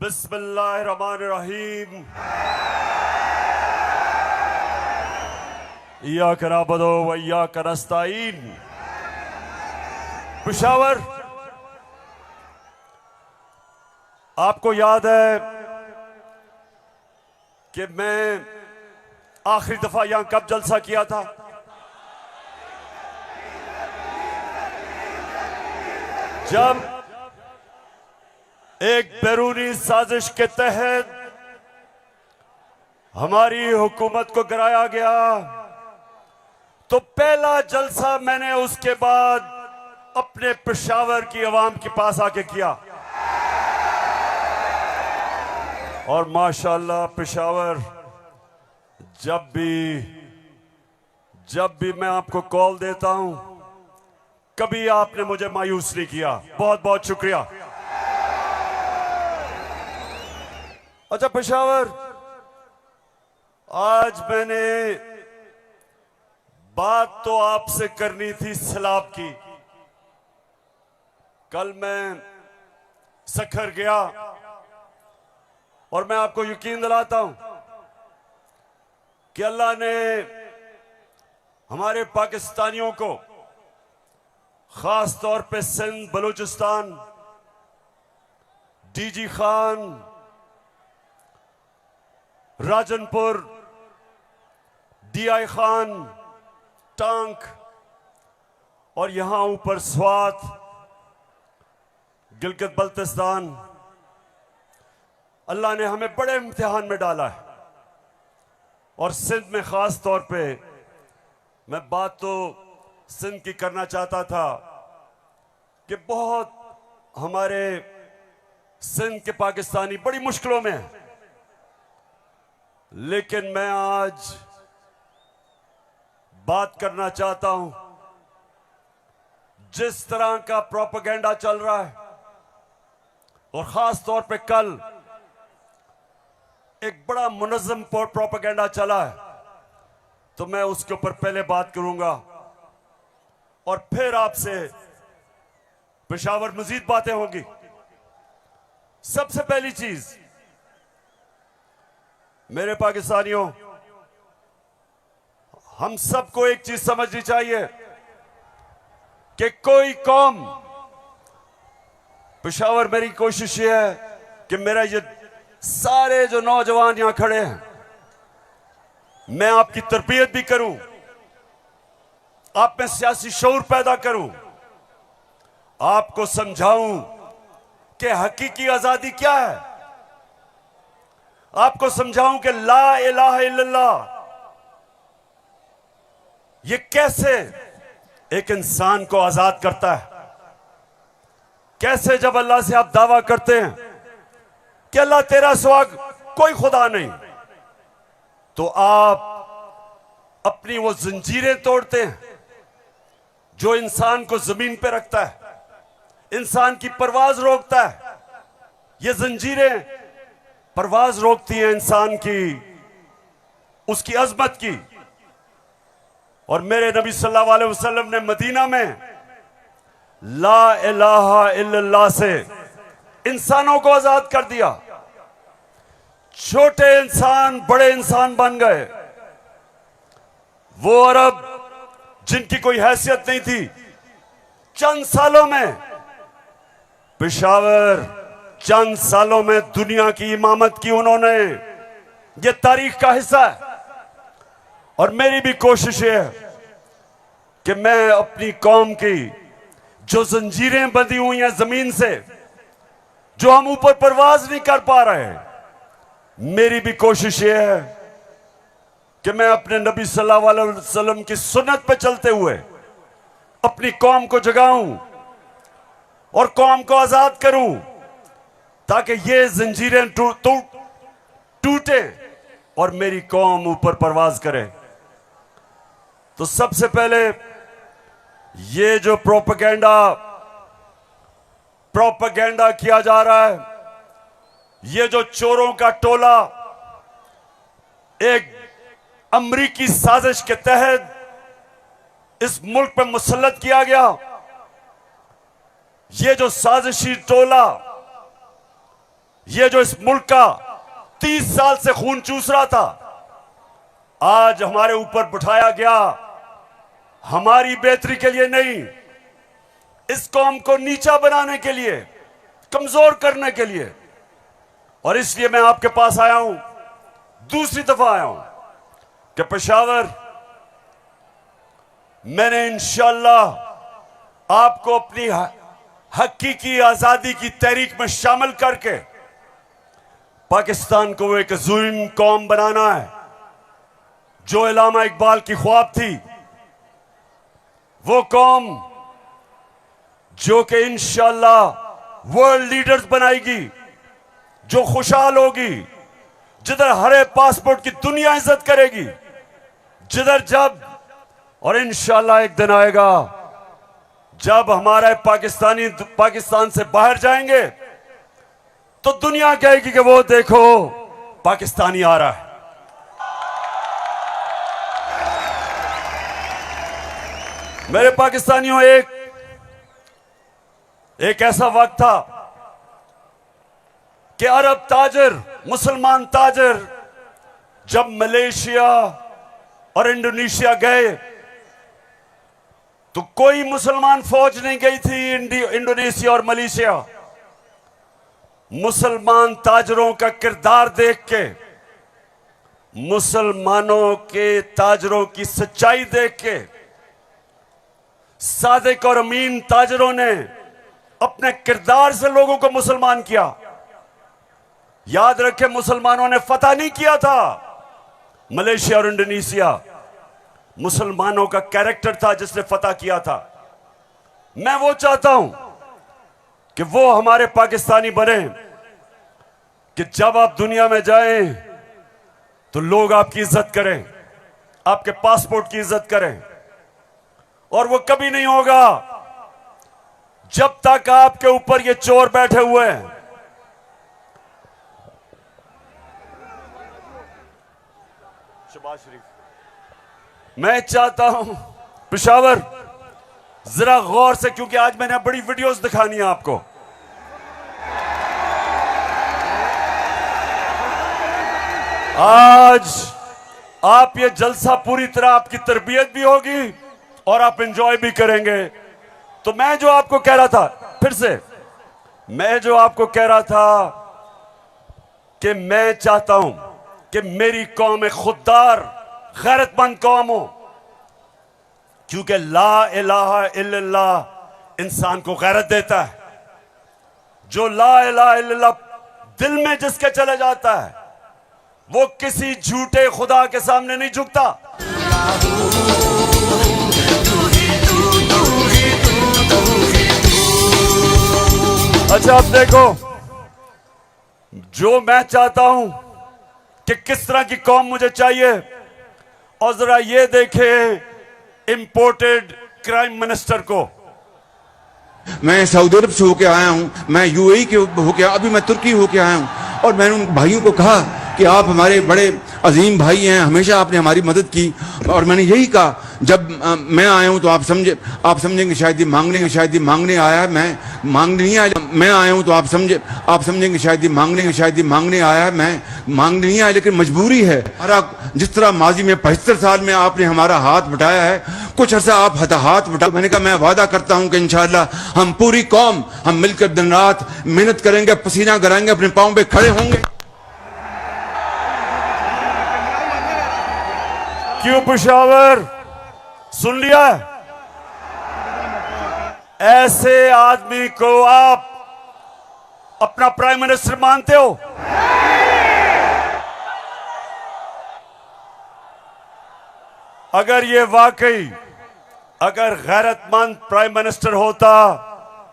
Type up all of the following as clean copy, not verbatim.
बिस्मिल्लाहिर्रहमानिर्रहीम। इय्याक नअबुदु व इय्याक नस्तईन। पेशावर, आपको याद है कि मैं आखिरी दफा यहां कब जलसा किया था? जब एक बैरूनी साजिश के तहत हमारी हुकूमत को गिराया गया, तो पहला जलसा मैंने उसके बाद अपने पेशावर की आवाम के पास आके किया। और माशाअल्लाह पेशावर, जब भी मैं आपको कॉल देता हूं, कभी आपने मुझे मायूस नहीं किया। बहुत बहुत शुक्रिया। अच्छा पेशावर, आज मैंने बात तो आपसे करनी थी सैलाब की। कल मैं सखर गया और मैं आपको यकीन दिलाता हूं कि अल्लाह ने हमारे पाकिस्तानियों को, खास तौर पे सिंध, बलूचिस्तान, डीजी खान, राजनपुर, डीआई खान, टांक और यहां ऊपर स्वात, गिलगित बल्तिस्तान, अल्लाह ने हमें बड़े इम्तिहान में डाला है। और सिंध में खास तौर पे मैं बात तो सिंध की करना चाहता था कि बहुत हमारे सिंध के पाकिस्तानी बड़ी मुश्किलों में हैं। लेकिन मैं आज बात करना चाहता हूं, जिस तरह का प्रोपेगेंडा चल रहा है, और खास तौर पे कल एक बड़ा मुनज़्ज़म प्रोपेगेंडा चला है, तो मैं उसके ऊपर पहले बात करूंगा और फिर आपसे पेशावर मजीद बातें होंगी। सबसे पहली चीज, मेरे पाकिस्तानियों, हम सबको एक चीज समझनी चाहिए कि कोई कौम, पेशावर, मेरी कोशिश ये है कि मेरा ये सारे जो नौजवान यहां खड़े हैं, मैं आपकी तरबियत भी करूं, आप में सियासी शऊर पैदा करूं, आपको समझाऊं कि हकीकी आजादी क्या है, आपको समझाऊं कि ला इलाहा इल्लल्लाह ये कैसे एक इंसान को आजाद करता है। कैसे जब अल्लाह से आप दावा करते हैं कि अल्लाह तेरा सिवा कोई खुदा नहीं, तो आप अपनी वो जंजीरें तोड़ते हैं जो इंसान को जमीन पे रखता है, इंसान की परवाज रोकता है। ये जंजीरें परवाज रोकती है इंसान की, उसकी अजमत की। और मेरे नबी सल्लल्लाहु अलैहि वसल्लम ने मदीना में ला इलाहा इल्लल्लाह से इंसानों को आजाद कर दिया। छोटे इंसान बड़े इंसान बन गए। वो अरब जिनकी कोई हैसियत नहीं थी, चंद सालों में, पेशावर, चंद सालों में दुनिया की इमामत की उन्होंने। ये तारीख का हिस्सा है। और मेरी भी कोशिश है कि मैं अपनी कौम की जो जंजीरें बंधी हुई हैं जमीन से, जो हम ऊपर परवाज नहीं कर पा रहे, मेरी भी कोशिश ये है कि मैं अपने नबी सल्लल्लाहु अलैहि वसल्लम की सुन्नत पे चलते हुए अपनी कौम को जगाऊं और कौम को आजाद करूं, ताकि ये जंजीरें टूटे और मेरी कौम ऊपर परवाज करे। तो सबसे पहले ये जो प्रोपेगेंडा किया जा रहा है, ये जो चोरों का टोला एक अमरीकी साजिश के तहत इस मुल्क पर मुसल्लत किया गया, ये जो साजिशी टोला, ये जो इस मुल्क का 30 साल से खून चूस रहा था, आज हमारे ऊपर बिठाया गया हमारी बेहतरी के लिए नहीं, इस कौम को नीचा बनाने के लिए, कमजोर करने के लिए। और इसलिए मैं आपके पास आया हूं, दूसरी दफा आया हूं कि पेशावर, मैंने इंशाअल्लाह आपको अपनी हकीकी आजादी की तहरीक में शामिल करके पाकिस्तान को एक अज़ीम कौम बनाना है, जो इलामा इकबाल की ख्वाब थी। वो कौम जो कि इंशाअल्लाह वर्ल्ड लीडर्स बनाएगी, जो खुशहाल होगी, जिधर हरे पासपोर्ट की दुनिया इज्जत करेगी, जिधर जब, और इंशाअल्लाह एक दिन आएगा जब हमारे पाकिस्तान से बाहर जाएंगे तो दुनिया कहेगी कि वो देखो पाकिस्तानी आ रहा है। मेरे पाकिस्तानियों, एक ऐसा वक्त था कि अरब ताजर, मुसलमान ताजर जब मलेशिया और इंडोनेशिया गए तो कोई मुसलमान फौज नहीं गई थी इंडोनेशिया और मलेशिया। मुसलमान ताजरों का किरदार देख के, मुसलमानों के ताजरों की सच्चाई देख के, सादिक और अमीन ताजरों ने अपने किरदार से लोगों को मुसलमान किया। याद रखें, मुसलमानों ने फतह नहीं किया था मलेशिया और इंडोनेशिया, मुसलमानों का कैरेक्टर था जिसने फतह किया था। मैं वो चाहता हूं कि वो हमारे पाकिस्तानी बने कि जब आप दुनिया में जाएं तो लोग आपकी इज्जत करें, आपके पासपोर्ट की इज्जत करें। और वो कभी नहीं होगा जब तक आपके ऊपर ये चोर बैठे हुए हैं। शहबाज शरीफ, मैं चाहता हूं पेशावर जरा गौर से, क्योंकि आज मैंने बड़ी वीडियोस दिखानी है आपको। आज आप ये जलसा पूरी तरह आपकी तरबियत भी होगी और आप एंजॉय भी करेंगे। तो मैं जो आपको कह रहा था, फिर से मैं जो आपको कह रहा था कि मैं चाहता हूं कि मेरी कौम एक खुददार, गैरतमंद कौम हो, क्योंकि ला इलाहा इल्लल्लाह इंसान को गैरत देता है। जो ला इलाहा इल्लल्लाह दिल में जिसके चले जाता है, वो किसी झूठे खुदा के सामने नहीं झुकता। अच्छा, अब देखो, जो मैं चाहता हूं कि किस तरह की कौम मुझे चाहिए, और जरा ये देखें इंपोर्टेड क्राइम मिनिस्टर को। मैं सऊदी अरब से होके आया हूं, मैं यूएई के होके, अभी मैं तुर्की होके आया हूं, और मैंने उन भाइयों को कहा कि आप हमारे बड़े अजीम भाई हैं, हमेशा आपने हमारी मदद की। और मैंने यही कहा, जब मैं आया हूं तो आप समझेंगे शायद ये मांगने आया है, मैं मांगने नहीं आया। मैं आया हूं तो आप समझेंगे शायद ये मांगने आया है, मैं मांगने नहीं आया, लेकिन मजबूरी है। जिस तरह माजी में 75 साल में आपने हमारा हाथ बटाया है, कुछ अर्सा आप हाथ बटा। मैंने कहा मैं वादा करता हूं कि इंशाअल्लाह हम पूरी कौम, हम मिलकर दिन रात मेहनत करेंगे, पसीना गिराएंगे, अपने पांव पे खड़े होंगे। क्यों पेशावर, सुन लिया? ऐसे आदमी को आप अपना प्राइम मिनिस्टर मानते हो? अगर ये वाकई अगर गैरतमंद प्राइम मिनिस्टर होता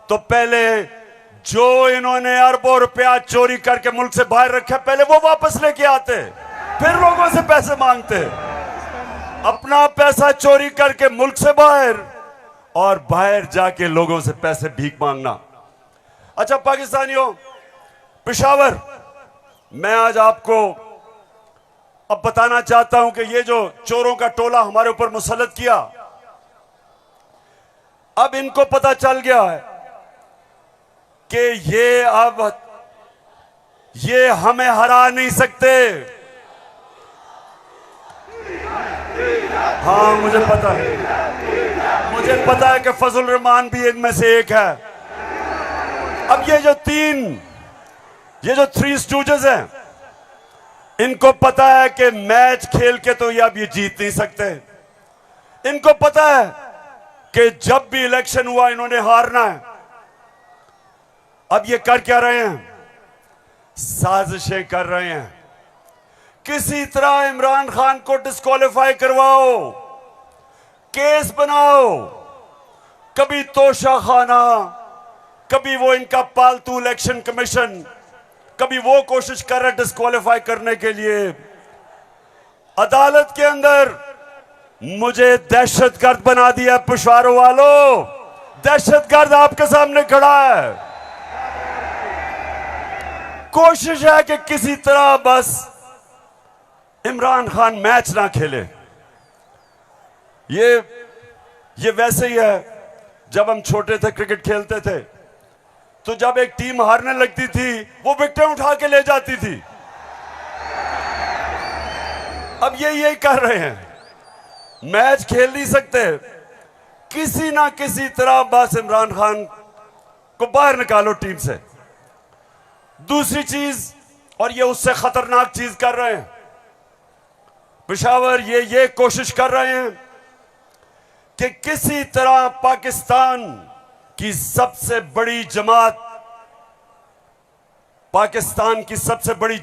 तो पहले जो इन्होंने अरबों रुपया चोरी करके मुल्क से बाहर रखा, पहले वो वापस लेके आते, फिर लोगों से पैसे मांगते। अपना पैसा चोरी करके मुल्क से बाहर, और बाहर जाके लोगों से पैसे भीख मांगना। अच्छा पाकिस्तानियों, पेशावर, मैं आज आपको अब बताना चाहता हूं कि ये जो चोरों का टोला हमारे ऊपर मुसल्लत किया, अब इनको पता चल गया है कि ये हमें हरा नहीं सकते। हाँ मुझे पता है कि फजल रहमान भी इनमें से एक है। अब ये जो थ्री स्टूजेस हैं, इनको पता है कि मैच खेल के तो ये अब ये जीत नहीं सकते। इनको पता है कि जब भी इलेक्शन हुआ इन्होंने हारना है। अब ये कर क्या रहे हैं? साजिशें कर रहे हैं। किसी तरह इमरान खान को डिस्क्वालीफाई करवाओ, केस बनाओ, कभी तोशाखाना, कभी वो इनका पालतू इलेक्शन कमीशन, कभी वो कोशिश कर रहे डिस्क्वालीफाई करने के लिए। अदालत के अंदर मुझे दहशतगर्द बना दिया। पिशावर वालों, दहशतगर्द आपके सामने खड़ा है। कोशिश है कि किसी तरह बस इमरान खान मैच ना खेले। ये वैसे ही है, जब हम छोटे थे क्रिकेट खेलते थे तो जब एक टीम हारने लगती थी वो विकेटें उठा के ले जाती थी। अब ये यही कर रहे हैं, मैच खेल नहीं सकते, किसी ना किसी तरह बस इमरान खान को बाहर निकालो टीम से। दूसरी चीज, और ये उससे खतरनाक चीज कर रहे हैं, पेशावर ये कोशिश कर रहे हैं कि किसी तरह पाकिस्तान की सबसे बड़ी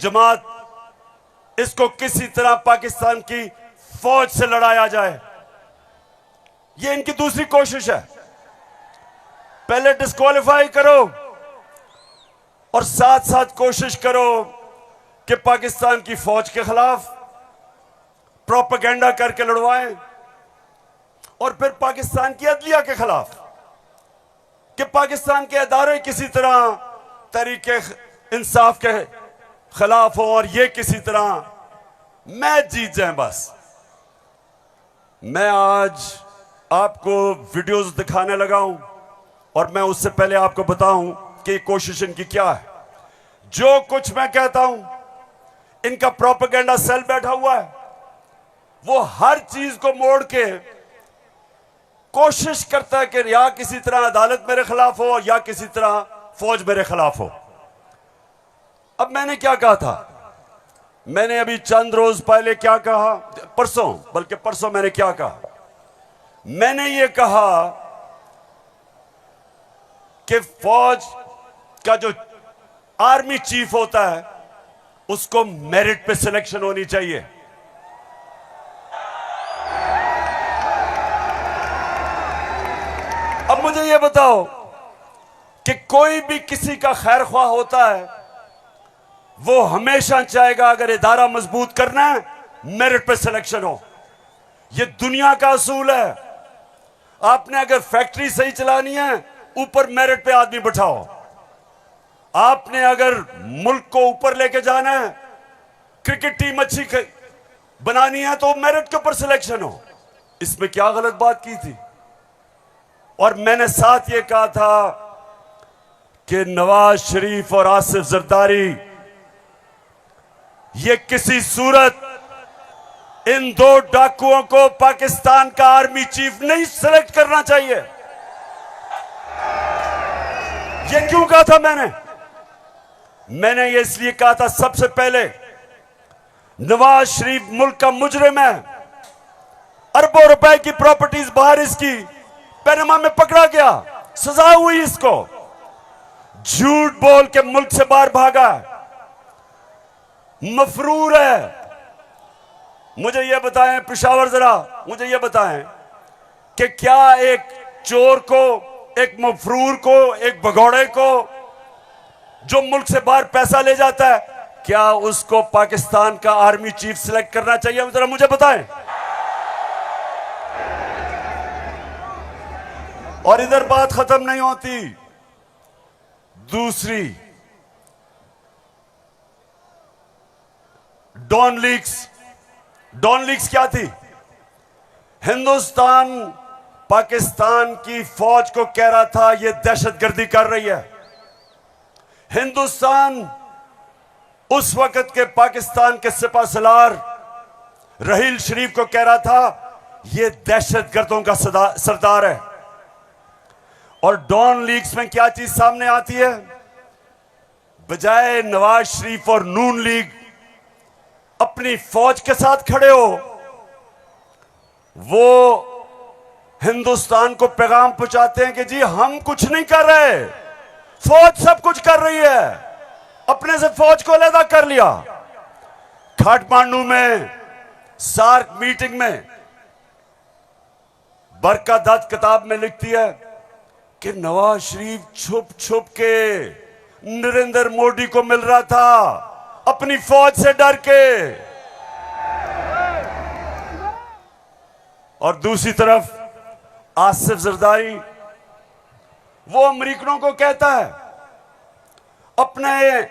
जमात, इसको किसी तरह पाकिस्तान की फौज से लड़ाया जाए। ये इनकी दूसरी कोशिश है। पहले डिस्क्वालीफाई करो और साथ साथ कोशिश करो कि पाकिस्तान की फौज के खिलाफ प्रोपेगेंडा करके लड़वाएं, और फिर पाकिस्तान की अदलिया के खिलाफ कि पाकिस्तान के अदारे किसी तरह तरीके इंसाफ के खिलाफ हो और ये किसी तरह मैच जीत जाएं। बस मैं आज आपको वीडियोस दिखाने लगा हूं, और मैं उससे पहले आपको बताऊं कि कोशिश इनकी क्या है। जो कुछ मैं कहता हूं, इनका प्रोपेगेंडा सेल बैठा हुआ है, वो हर चीज को मोड़ के कोशिश करता है कि या किसी तरह अदालत मेरे खिलाफ हो या किसी तरह फौज मेरे खिलाफ हो। अब मैंने क्या कहा था? मैंने अभी चंद रोज पहले क्या कहा, परसों मैंने क्या कहा? मैंने ये कहा कि फौज का जो आर्मी चीफ होता है उसको मेरिट पे सिलेक्शन होनी चाहिए। अब मुझे यह बताओ कि कोई भी किसी का खैर ख्वाह होता है, वो हमेशा चाहेगा अगर इदारा मजबूत करना है मेरिट पे सिलेक्शन हो। यह दुनिया का असूल है। आपने अगर फैक्ट्री सही चलानी है, ऊपर मेरिट पे आदमी बिठाओ। आपने अगर मुल्क को ऊपर लेके जाना है, क्रिकेट टीम अच्छी बनानी है, तो मेरिट के ऊपर सिलेक्शन हो। इसमें क्या गलत बात की थी? और मैंने साथ ये कहा था कि नवाज शरीफ और आसिफ जरदारी, ये किसी सूरत इन दो डाकुओं को पाकिस्तान का आर्मी चीफ नहीं सिलेक्ट करना चाहिए। ये क्यों कहा था मैंने ये इसलिए कहा था, सबसे पहले नवाज शरीफ मुल्क का मुजरिम है। अरबों रुपए की प्रॉपर्टीज बाहर इसकी पैनामा में पकड़ा गया, सजा हुई इसको। झूठ बोल के मुल्क से बाहर भागा, मफरूर है। मुझे यह बताएं पेशावर, जरा मुझे यह बताएं कि क्या एक चोर को, एक मफरूर को, एक भगौड़े को जो मुल्क से बाहर पैसा ले जाता है, क्या उसको पाकिस्तान का आर्मी चीफ सिलेक्ट करना चाहिए? जरा मुझे बताएं। और इधर बात खत्म नहीं होती। दूसरी, डॉन लीक्स क्या थी? हिंदुस्तान पाकिस्तान की फौज को कह रहा था ये दहशतगर्दी कर रही है। हिंदुस्तान उस वक्त के पाकिस्तान के सिपा सलार रहील शरीफ को कह रहा था ये दहशतगर्दों का सरदार है। और डॉन लीग्स में क्या चीज सामने आती है? बजाय नवाज शरीफ और नून लीग अपनी फौज के साथ खड़े हो, वो हिंदुस्तान को पैगाम पहुंचाते हैं कि जी हम कुछ नहीं कर रहे, फौज सब कुछ कर रही है। अपने से फौज को अलग कर लिया। काठमांडू में सार्क मीटिंग में बरका दत्त किताब में लिखती है कि नवाज शरीफ छुप छुप के नरेंद्र मोदी को मिल रहा था अपनी फौज से डर के। और दूसरी तरफ आसिफ जरदारी वो अमेरिकनों को कहता है, अपने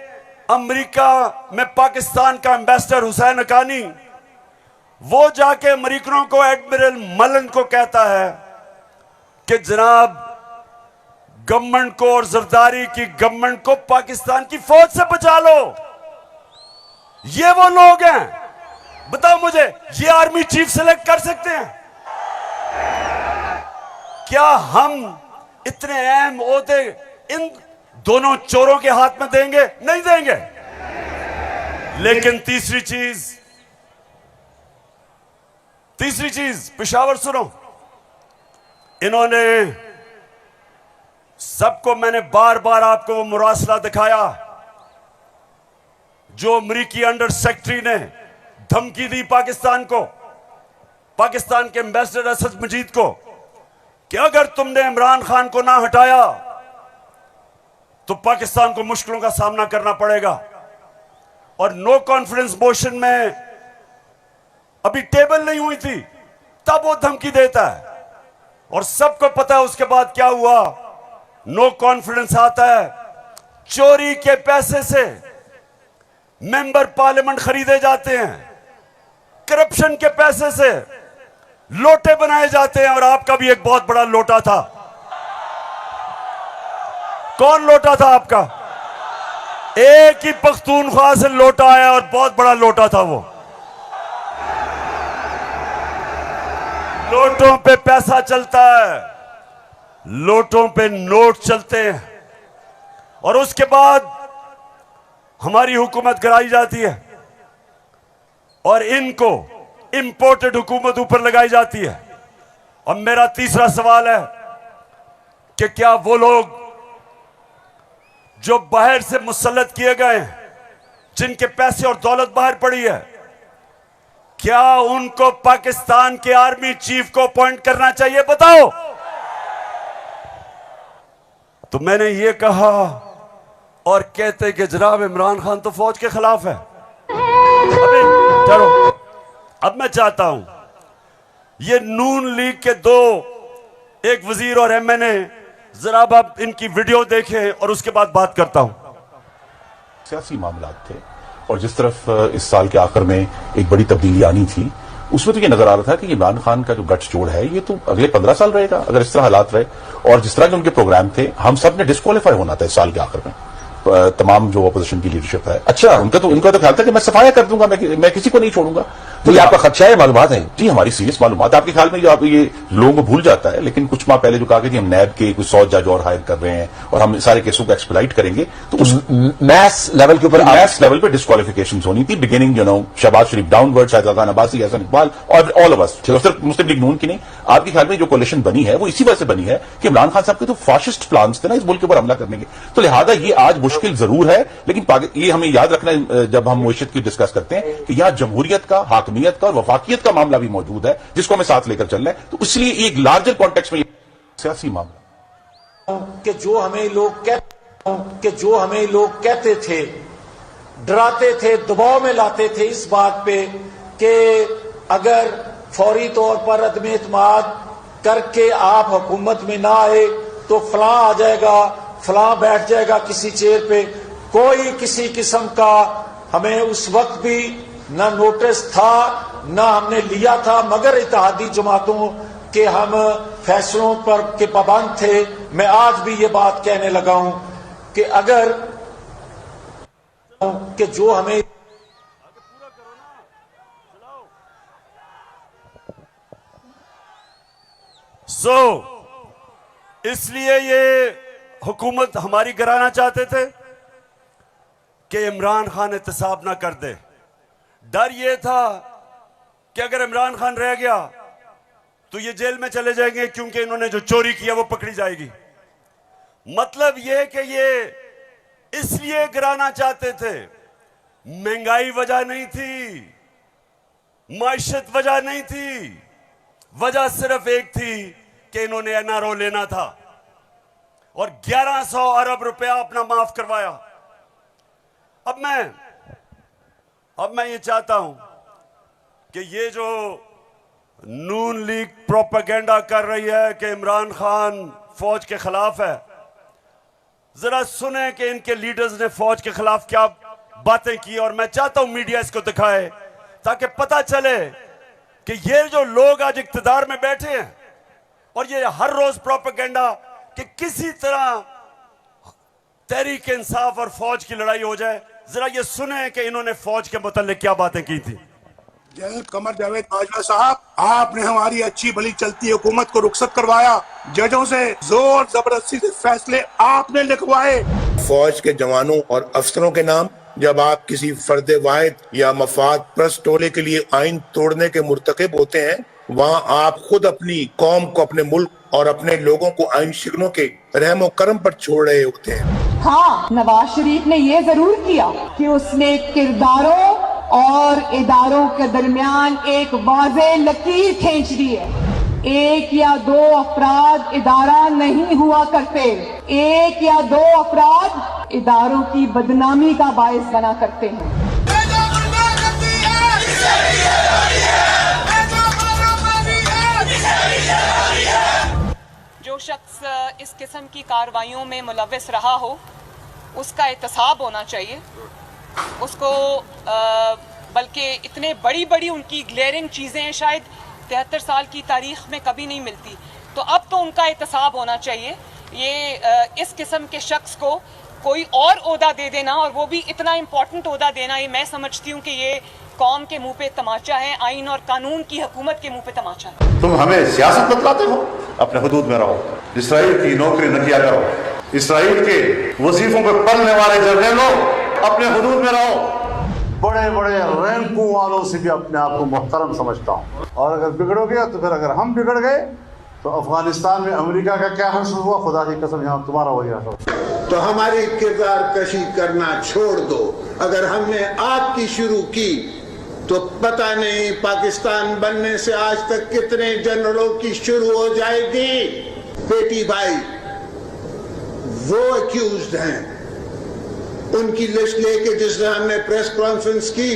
अमेरिका में पाकिस्तान का एम्बेसडर हुसैन हक्कानी वो जाके अमेरिकनों को एडमिरल मलन को कहता है कि जनाब गवर्नमेंट को और जरदारी की गवर्नमेंट को पाकिस्तान की फौज से बचा लो। ये वो लोग हैं, बताओ मुझे, ये आर्मी चीफ सेलेक्ट कर सकते हैं? क्या हम इतने अहम ओहदे इन दोनों चोरों के हाथ में देंगे? नहीं देंगे। लेकिन तीसरी चीज पेशावर सुनो, इन्होंने सबको, मैंने बार बार आपको वो मुरासला दिखाया जो अमरीकी अंडर सेक्रेटरी ने धमकी दी पाकिस्तान को, पाकिस्तान के एम्बेसडर असद मजीद को, कि अगर तुमने इमरान खान को ना हटाया तो पाकिस्तान को मुश्किलों का सामना करना पड़ेगा। और नो कॉन्फिडेंस मोशन में अभी टेबल नहीं हुई थी तब वो धमकी देता है, और सबको पता है उसके बाद क्या हुआ। नो कॉन्फिडेंस आता है, चोरी के पैसे से मेंबर पार्लियामेंट खरीदे जाते हैं, करप्शन के पैसे से लोटे बनाए जाते हैं। और आपका भी एक बहुत बड़ा लोटा था। कौन लोटा था आपका? एक ही पख्तूनख्वा से लोटा आया और बहुत बड़ा लोटा था वो। लोटों पे पैसा चलता है, लोटों पे नोट चलते हैं, और उसके बाद हमारी हुकूमत गिराई जाती है और इनको इंपोर्टेड हुकूमत ऊपर लगाई जाती है। और मेरा तीसरा सवाल है कि क्या वो लोग जो बाहर से मुसल्लत किए गए हैं, जिनके पैसे और दौलत बाहर पड़ी है, क्या उनको पाकिस्तान के आर्मी चीफ को अपॉइंट करना चाहिए? बताओ। तो मैंने ये कहा और कहते कि जनाब इमरान खान तो फौज के खिलाफ है। अभी चलो, अब मैं चाहता हूं ये नून लीग के दो, एक वजीर और एमएनए, जरा आप इनकी वीडियो देखें और उसके बाद बात करता हूं। सियासी मामला थे और जिस तरफ इस साल के आखिर में एक बड़ी तब्दीली आनी थी, उसमें तो ये नजर आ रहा था कि इमरान खान का जो गठजोड़ है ये तो अगले 15 साल रहेगा अगर इस तरह हालात रहे। और जिस तरह के उनके प्रोग्राम थे, हम सब ने डिस्क्वालीफाई होना था इस साल के आखिर में, तमाम जो अपोजिशन की लीडरशिप है। अच्छा, उनका तो ख्याल था कि मैं सफाया कर दूंगा, मैं किसी को नहीं छोड़ूंगा। तो ये आपका खदशा है? मालूमात है जी, हमारी सीरियस मालूमात। आपके ख्याल में जो आप ये लोगों को भूल जाता है, लेकिन कुछ माह पहले जो कहा कि हम नैब के कुछ 100 जज और हायर कर रहे हैं और हम सारे केसों को एक्सप्लाइट करेंगे, तो उस मैथ्स लेवल के ऊपर, मैथ्स लेवल पे डिस्क्वालिफिकेशन होनी थी। बिगिनिंग शहबाज शरीफ डाउनवर्ड, शाहिद खान अब्बासी, हसन इकबाल और ऑल ऑफ अस, सिर्फ मुस्लिम लीग नून की नहीं। आपके ख्याल में जो कोalition बनी है वो इसी वजह से बनी है कि इमरान खान साहब के तो फाशिस्ट प्लान थे ना इस मुल्क के ऊपर हमला करने के। तो लिहाजा ये आज मुश्किल जरूर है, लेकिन ये हमें याद रखना है जब हम मुइशत की डिस्कस करते हैं कि यहां जमहूरियत का, हाकमियत का और वफाकियत का मामला भी मौजूद है, जिसको हमें साथ लेकर चलना है। तो इसलिए एक लार्जर कॉन्टेक्स्ट में सियासी मामला कि जो हमें लोग कहते थे, डराते थे, दबाव में लाते थे इस बात पे कि अगर फौरी तौर पर अदम एतमाद करके आप हुकूमत में ना आए तो फलां आ जाएगा, फलां बैठ जाएगा किसी चेयर पे। कोई किसी किस्म का हमें उस वक्त भी ना नोटिस था ना हमने लिया था, मगर इत्तेहादी जमातों के हम फैसलों पर के पाबंद थे। मैं आज भी ये बात कहने लगा हूं कि अगर कि जो हमें इसलिए ये हुकूमत हमारी गिराना चाहते थे कि इमरान खान एहतसाब ना कर दे। डर ये था कि अगर इमरान खान रह गया तो ये जेल में चले जाएंगे, क्योंकि इन्होंने जो चोरी किया वो पकड़ी जाएगी। मतलब ये कि ये इसलिए गिराना चाहते थे, महंगाई वजह नहीं थी, माइशत वजह नहीं थी, वजह सिर्फ एक थी कि इन्होंने एनआरओ लेना था और 1100 अरब रुपया अपना माफ करवाया। अब मैं ये चाहता हूं कि ये जो नून लीग प्रोपेगेंडा कर रही है कि इमरान खान फौज के खिलाफ है, जरा सुने कि इनके लीडर्स ने फौज के खिलाफ क्या बातें की। और मैं चाहता हूं मीडिया इसको दिखाए ताकि पता चले कि ये जो लोग आज इक्तदार में बैठे हैं और ये हर रोज प्रोपेगेंडा कि किसी तरह तहरीक इंसाफ और फौज की लड़ाई हो जाए, जरा ये सुने कि इन्होंने फौज के मुतालिक क्या बातें की थी। जनरल कमर जावेद बाजवा साहब, आपने हमारी अच्छी भली चलती हुकूमत को रुखसत करवाया, जजों से जोर जबरदस्ती से फैसले आपने लिखवाए। फौज के जवानों और अफसरों के नाम जब आप किसी फर्द वाहिद या मफाद प्रस्त टोले के लिए आइन तोड़ने के मुर्तकिब होते हैं, वहाँ आप खुद अपनी कौम को, अपने मुल्क और अपने लोगों को आइन शिकनों के रहमो करम पर छोड़ रहे होते हैं। हाँ, नवाज शरीफ ने ये जरूर किया कि उसने किरदारों और इदारों के दरमियान एक वाज़ेह लकीर खींच दी है। एक या दो अफराद इदारा नहीं हुआ करते, एक या दो अफराद इदारों की बदनामी का बायस बना करते हैं। जो शख्स इस किस्म की कार्रवाइयों में मुलव्वस रहा हो उसका एहतसाब होना चाहिए। उसको बल्कि इतने बड़ी बड़ी उनकी ग्लेयरिंग चीज़ें शायद 73 साल की तारीख में कभी नहीं मिलती, तो अब तो उनका एहतसाब होना चाहिए। ये इस किस्म के शख्स को कोई और ओहदा दे देना, और वो भी इतना इम्पोर्टेंट ओहदा देना, ये मैं समझती हूँ कि ये कौम के मुंह पे तमाचा है, आइन और कानून की हुकूमत के मुंह पे तमाचा है। तुम हमें सियासत बतलाते हो, अपने हुदूद में रहो, इसराइल की नौकरी न किया करो, इसराइल के वजीफों पे पलने वाले जर्नलों अपने हुदूद में रहो। बड़े बड़े रैंकों वालों से भी अपने आप को मोहतरम समझता हूँ, और अगर बिगड़ोगे तो फिर अगर हम बिगड़ गए तो अफगानिस्तान में अमेरिका का क्या हश्र हुआ, खुदा की कसम यहाँ तुम्हारा वही हश्र। तो हमारी किरदार कशी करना छोड़ दो। अगर हमने आपकी शुरू की तो पता नहीं पाकिस्तान बनने से आज तक कितने जनरलों की शुरू हो जाएगी। बेटी भाई वो अक्यूज्ड हैं, उनकी लिस्ट लेके जिस दिन हमने प्रेस कॉन्फ्रेंस की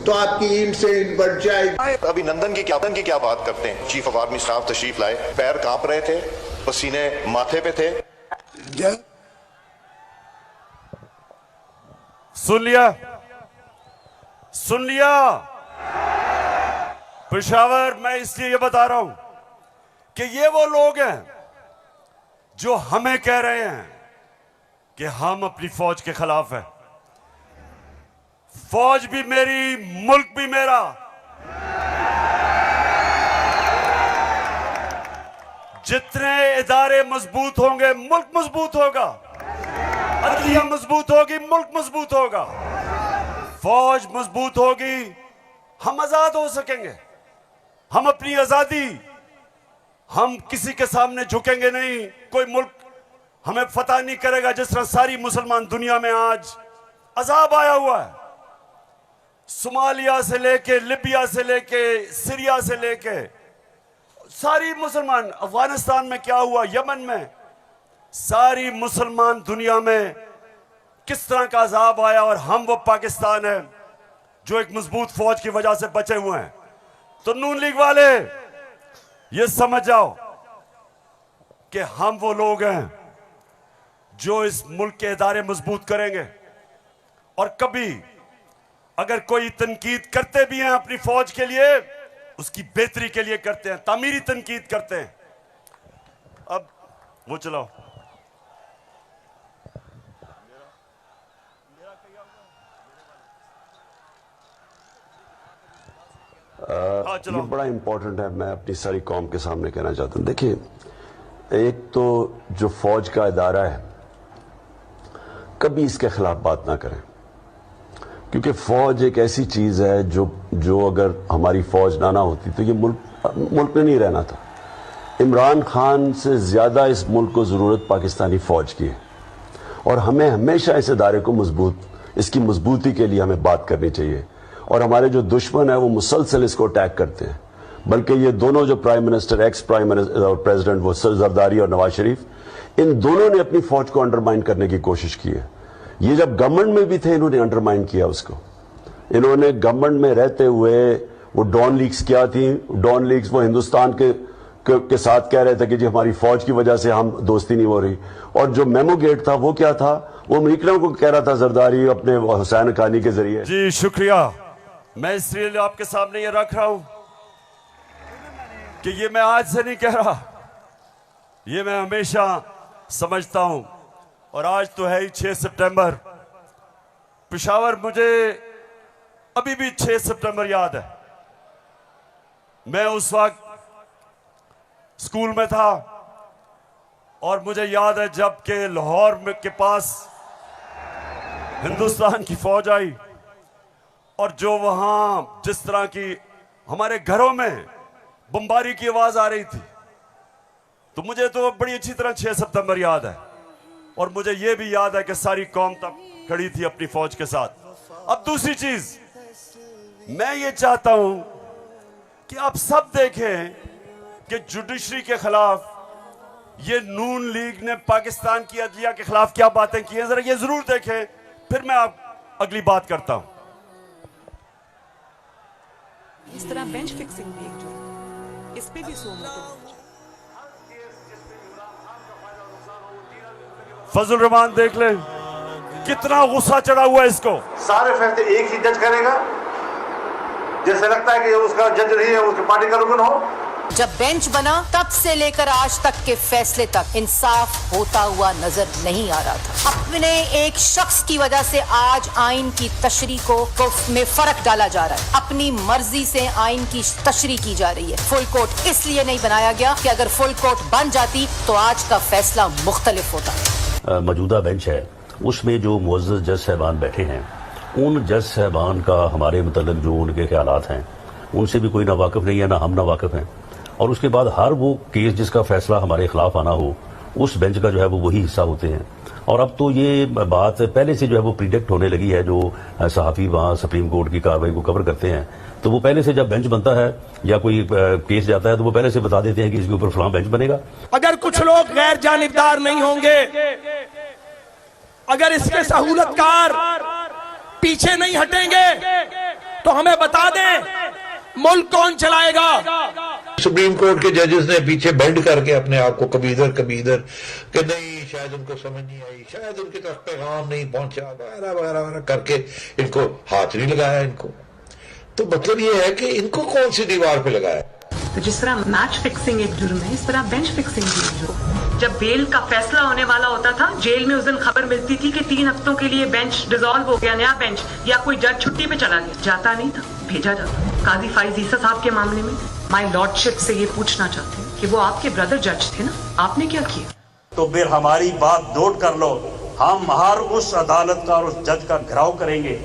तो आपकी ईंट से ईंट बढ़ जाएगी। अभिनंदन की क्या बात करते हैं। चीफ ऑफ आर्मी स्टाफ तशरीफ लाए, पैर कांप रहे थे, पसीने माथे पे थे। सुन लिया पेशावर, मैं इसलिए ये बता रहा हूं कि ये वो लोग हैं जो हमें कह रहे हैं कि हम अपनी फौज के खिलाफ हैं। फौज भी मेरी, मुल्क भी मेरा। जितने इदारे मजबूत होंगे मुल्क मजबूत होगा, अदलिया मजबूत होगी मुल्क मजबूत होगा, फौज मजबूत होगी, हम आजाद हो सकेंगे। हम अपनी आजादी, हम किसी के सामने झुकेंगे नहीं, कोई मुल्क हमें फतह नहीं करेगा। जिस तरह सारी मुसलमान दुनिया में आज अजाब आया हुआ है, सोमालिया से लेके, लिबिया से लेके, सीरिया से लेके, सारी मुसलमान, अफगानिस्तान में क्या हुआ, यमन में, सारी मुसलमान दुनिया में किस तरह का अजाब आया, और हम वो पाकिस्तान है जो एक मजबूत फौज की वजह से बचे हुए हैं। तो नून लीग वाले ये समझ जाओ कि हम वो लोग हैं जो इस मुल्क के इदारे मजबूत करेंगे। और कभी अगर कोई तनकीद करते भी हैं अपनी फौज के लिए, उसकी बेहतरी के लिए करते हैं, तामीरी तनकीद करते हैं। अब वो चलाओ। चलो। ये बड़ा इंपॉर्टेंट है, मैं अपनी सारी कौम के सामने कहना चाहता हूँ। देखिए, एक तो जो फौज का इदारा है, कभी इसके खिलाफ बात ना करें, क्योंकि फौज एक ऐसी चीज है जो अगर हमारी फौज ना होती तो ये मुल्क में नहीं रहना था। इमरान खान से ज्यादा इस मुल्क को जरूरत पाकिस्तानी फौज की है, और हमें हमेशा इस इदारे को इसकी मजबूती के लिए हमें बात करनी चाहिए। और हमारे जो दुश्मन है वो मुसलसल इसको अटैक करते हैं, बल्कि ये दोनों जो prime minister, ex prime minister और प्रेसिडेंट, वो जरदारी और नवाज शरीफ, इन दोनों ने अपनी फौज को अंडरमाइन करने की कोशिश की है। ये जब गवर्नमेंट में भी थे इन्होंने अंडरमाइन किया उसको। इन्होंने गवर्नमेंट में रहते हुए वो डॉन लीग्स क्या थी, डॉन लीग्स वो हिंदुस्तान के साथ कह रहे थे कि जी हमारी फौज की वजह से हम दोस्ती नहीं हो रही, और जो मेमो गेट था वो क्या था, वो अमेरिकनों को कह रहा था जरदारी अपने हुसैन खानी के जरिए। जी शुक्रिया। मैं इसलिए आपके सामने ये रख रहा हूं कि ये मैं आज से नहीं कह रहा, ये मैं हमेशा समझता हूं। और आज तो है ही 6 सितंबर। पेशावर मुझे अभी भी 6 सितंबर याद है। मैं उस वक्त स्कूल में था और मुझे याद है जब के लाहौर में के पास हिंदुस्तान की फौज आई और जो वहां जिस तरह की हमारे घरों में बमबारी की आवाज आ रही थी, तो मुझे तो बड़ी अच्छी तरह 6 सितंबर याद है। और मुझे यह भी याद है कि सारी कौम तब खड़ी थी अपनी फौज के साथ। अब दूसरी चीज मैं ये चाहता हूं कि आप सब देखें कि जुडिशरी के खिलाफ ये नून लीग ने पाकिस्तान की अदलिया के खिलाफ क्या बातें की हैं, जरा ये जरूर देखें, फिर मैं आप अगली बात करता हूं। इस तरह बेंच फिक्सिंग भी एक जुर्म, इस पे भी 100 मिनट। फजल रहमान देख ले कितना गुस्सा चढ़ा हुआ है इसको। सारे फैसले एक ही जज करेगा, जैसे लगता है कि उसका जज नहीं है, उसकी पार्टी का रुकन हो। जब बेंच बना तब से लेकर आज तक के फैसले तक इंसाफ होता हुआ नजर नहीं आ रहा था। अपने एक शख्स की वजह से आज आइन की तशरीह को में फर्क डाला जा रहा है। अपनी मर्जी से आइन की तशरीह की जा रही है। फुल कोर्ट इसलिए नहीं बनाया गया कि अगर फुल कोर्ट बन जाती तो आज का फैसला मुख्तलिफ होता। मौजूदा बेंच है उसमें जो मुअज़्ज़ज़ जज साहबान बैठे हैं, उन जज साहबान का हमारे मतलब जो उनके ख्यालात हैं उनसे भी कोई ना वाकिफ नहीं है, ना हम ना वाकिफ हैं। और उसके बाद हर वो केस जिसका फैसला हमारे खिलाफ आना हो उस बेंच का जो है वो वही हिस्सा होते हैं। और अब तो ये बात पहले से जो है वो प्रिडिक्ट होने लगी है। जो सहाफ़ी वहाँ सुप्रीम कोर्ट की कार्रवाई को कवर करते हैं तो वो पहले से जब बेंच बनता है या कोई केस जाता है तो वो पहले से बता देते हैं कि इसके ऊपर फलां बेंच बनेगा। अगर कुछ लोग गैर जानिबदार नहीं होंगे, अगर इसके सहूलतकार पीछे नहीं हटेंगे तो हमें बता दें मुल्क कौन चलाएगा। सुप्रीम कोर्ट के जजेस ने पीछे बेंड करके अपने आप को कभी इधर कि नहीं शायद उनको समझ नहीं आई, शायद उनकी तरफ पैगाम नहीं पहुंचा, वगैरह वगैरह वगैरह करके इनको हाथ नहीं लगाया। इनको तो मतलब ये है कि इनको कौन सी दीवार पे लगाया। तो जिस तरह मैच फिक्सिंग एक जुर्म है, इस तरह बेंच फिक्सिंग भी एक जुर्म। जब बेल का फैसला होने वाला होता था, जेल में उस दिन खबर मिलती थी कि 3 हफ्तों के लिए बेंच डिसॉल्व हो गया, नया बेंच, या कोई जज छुट्टी पे चला गया। जाता नहीं था, भेजा जाता। काजी फाइज ईसा साहब के मामले में माय लॉर्डशिप से ये पूछना चाहते हैं कि वो आपके ब्रदर जज थे ना, आपने क्या किया? तो फिर हमारी बात नोट कर लो, हम हर उस अदालत का और उस जज का घेराव करेंगे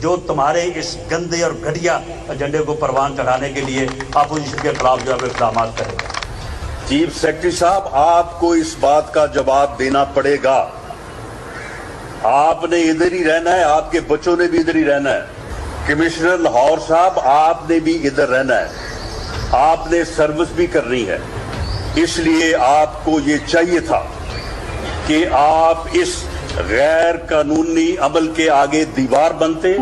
जो तुम्हारे इस गंदे और घटिया एजेंडे को परवान चढ़ाने के लिए अपोजिशन के खिलाफ जो है इक़दाम करेगा। चीफ सेक्रेटरी साहब, आपको इस बात का जवाब देना पड़ेगा। आपने इधर ही रहना है, आपके बच्चों ने भी इधर ही रहना है। कमिश्नर लाहौर साहब, आपने भी इधर रहना है, आपने सर्विस भी करनी है। इसलिए आपको ये चाहिए था कि आप इस गैर कानूनी अमल के आगे दीवार बनते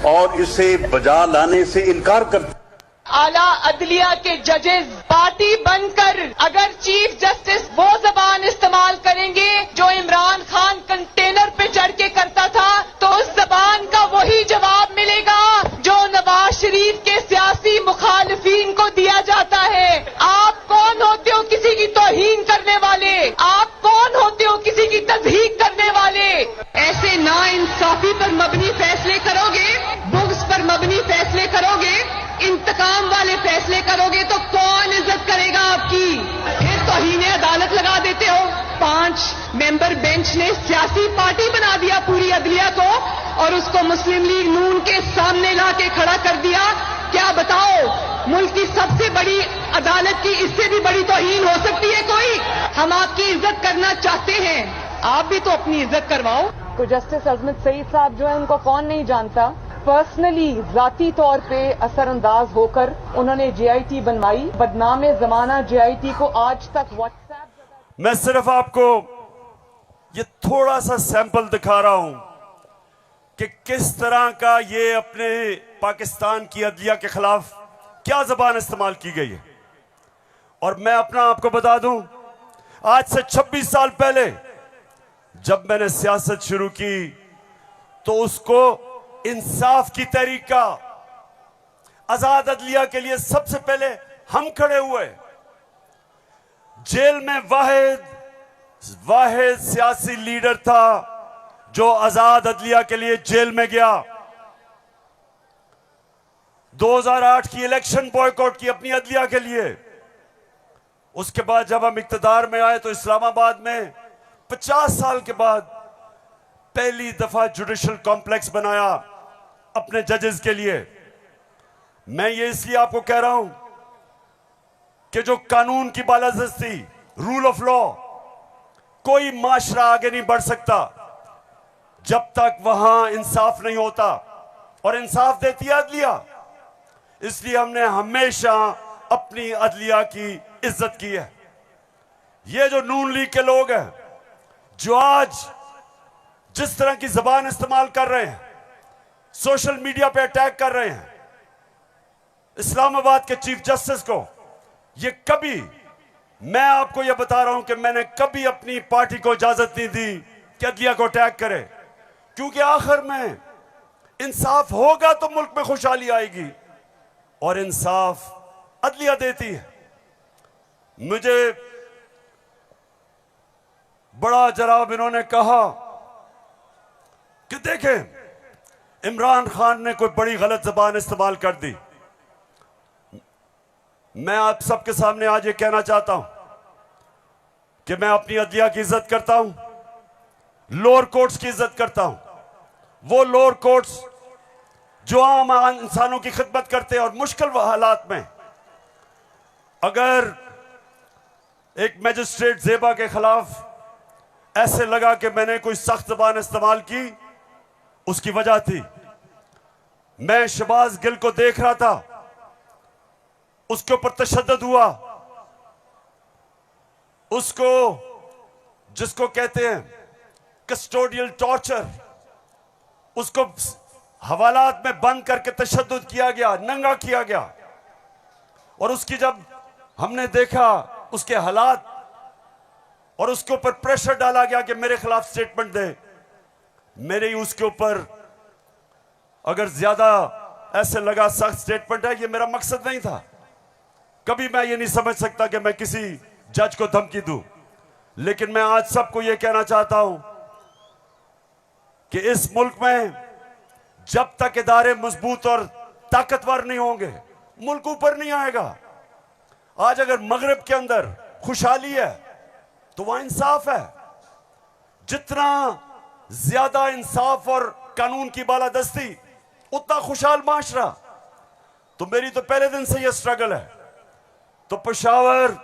और इसे बजा लाने से इनकार करते। आला अदलिया के जजेस पार्टी बनकर अगर चीफ जस्टिस वो जबान इस्तेमाल करेंगे जो इमरान खान कंटेनर पे चढ़ के करता था, तो उस जबान का वही जवाब मिलेगा जो नवाज शरीफ के सियासी मुखालिफिन को दिया जाता है। आप कौन होते हो किसी की तौहीन करने वाले? आप कौन होते हो किसी की तज़हीक करने वाले? ऐसे नाइंसाफी पर मबनी फैसले करोगे, बुग्स पर मबनी फैसले करोगे, इंतकाम वाले 5 मेंबर बेंच ने सियासी पार्टी बना दिया पूरी अदलिया को और उसको मुस्लिम लीग नून के सामने लाके खड़ा कर दिया। क्या बताओ, मुल्क की सबसे बड़ी अदालत की इससे भी बड़ी तौहीन हो सकती है कोई? हम आपकी इज्जत करना चाहते हैं, आप भी तो अपनी इज्जत करवाओ। तो जस्टिस अजमत सईद साहब जो है उनको कौन नहीं जानता, पर्सनली जाती तौर पे असरअंदाज होकर उन्होंने JIT बनवाई, बदनाम जमाना JIT को आज तक व्हाट्सएप। मैं सिर्फ आपको ये थोड़ा सा सैंपल दिखा रहा हूं कि किस तरह का ये अपने पाकिस्तान की अदलिया के खिलाफ क्या जबान इस्तेमाल की गई है। और मैं अपना आपको बता दूं, आज से 26 साल पहले जब मैंने सियासत शुरू की तो उसको इंसाफ की तहरीक का, आजाद अदलिया के लिए सबसे पहले हम खड़े हुए। जेल में वाहिद सियासी लीडर था जो आजाद अदलिया के लिए जेल में गया। 2008 की इलेक्शन बॉयकॉट की अपनी अदलिया के लिए। उसके बाद जब हम इक्तदार में आए तो इस्लामाबाद में 50 साल के बाद पहली दफा जुडिशल कॉम्प्लेक्स बनाया अपने जजेस के लिए। मैं ये इसलिए आपको कह रहा हूं कि जो कानून की बालादस्ती, रूल ऑफ लॉ, कोई माशरा आगे नहीं बढ़ सकता जब तक वहां इंसाफ नहीं होता, और इंसाफ देती है अदलिया। इसलिए हमने हमेशा अपनी अदलिया की इज्जत की है। ये जो नून लीग के लोग हैं जो आज जिस तरह की जबान इस्तेमाल कर रहे हैं, सोशल मीडिया पे अटैक कर रहे हैं इस्लामाबाद के चीफ जस्टिस को, ये कभी, मैं आपको ये बता रहा हूं कि मैंने कभी अपनी पार्टी को इजाजत नहीं दी कि अदलिया को अटैक करे, क्योंकि आखिर में इंसाफ होगा तो मुल्क में खुशहाली आएगी, और इंसाफ अदलिया देती है। मुझे बड़ा जनाब इन्होंने कहा कि देखें इमरान खान ने कोई बड़ी गलत जबान इस्तेमाल कर दी। मैं आप सबके सामने आज ये कहना चाहता हूं कि मैं अपनी अदलिया की इज्जत करता हूं, लोअर कोर्ट्स की इज्जत करता हूं, वो लोअर कोर्ट्स जो आम इंसानों की खिदमत करते हैं। और मुश्किल हालात में अगर एक मैजिस्ट्रेट ज़ेबा के खिलाफ ऐसे लगा कि मैंने कोई सख्त जबान इस्तेमाल की, उसकी वजह थी मैं शहबाज गिल को देख रहा था, उसके ऊपर तशद्दुद हुआ, उसको जिसको कहते हैं कस्टोडियल टॉर्चर, उसको हवालात में बंद करके तशद्दुद किया गया, नंगा किया गया। और उसकी जब हमने देखा उसके हालात और उसके ऊपर प्रेशर डाला गया कि मेरे खिलाफ स्टेटमेंट दे, मेरे ही उसके ऊपर अगर ज्यादा ऐसे लगा सख्त स्टेटमेंट है, ये मेरा मकसद नहीं था। कभी मैं ये नहीं समझ सकता कि मैं किसी जज को धमकी दूं, लेकिन मैं आज सबको ये कहना चाहता हूं कि इस मुल्क में जब तक इदारे मजबूत और ताकतवर नहीं होंगे, मुल्क ऊपर नहीं आएगा। आज अगर मगरिब के अंदर खुशहाली है तो वहां इंसाफ है। जितना ज्यादा इंसाफ और कानून की बालादस्ती, उतना खुशहाल माशरा। तो मेरी तो पहले दिन से यह स्ट्रगल है। तो पेशावर